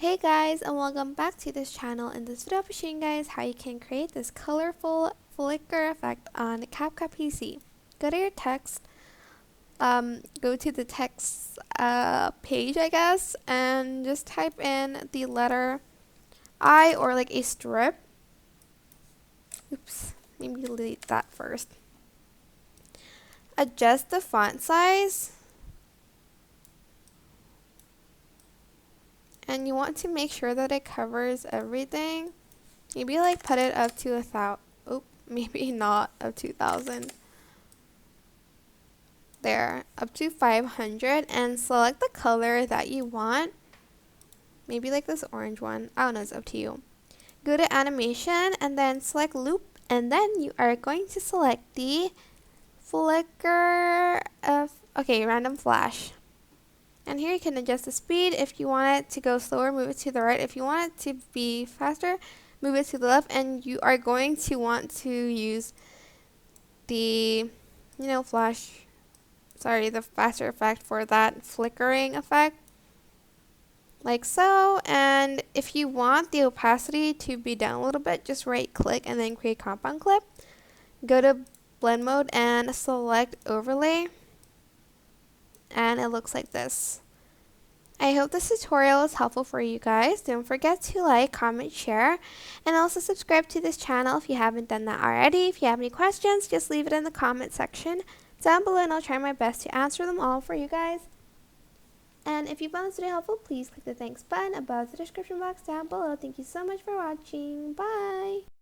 Hey guys, and welcome back to this channel. In this video I'll be showing you guys how you can create this colorful flicker effect on CapCut PC. Go to your text, go to the text page I guess, and just type in the letter I or like a strip. Oops, maybe delete that first. Adjust the font size. And you want to make sure that it covers everything. Maybe like put it up to 1,000. Oh, maybe not up to 1,000. There, up to 500, and select the color that you want. Maybe like this orange one. I don't know, it's up to you. Go to animation and then select loop, and then you are going to select the flicker of random flash. And here you can adjust the speed. If you want it to go slower, move it to the right. If you want it to be faster, move it to the left. And you are going to want to use the, the faster effect for that flickering effect. Like so. And if you want the opacity to be down a little bit, just right click and then create compound clip. Go to blend mode and select overlay. And it looks like this. I hope this tutorial is helpful for you guys. Don't forget to like, comment, share, and also subscribe to this channel if you haven't done that already. If you have any questions, just leave it in the comment section down below and I'll try my best to answer them all for you guys. And if you found this video helpful, please click the thanks button above the description box down below. Thank you so much for watching. Bye!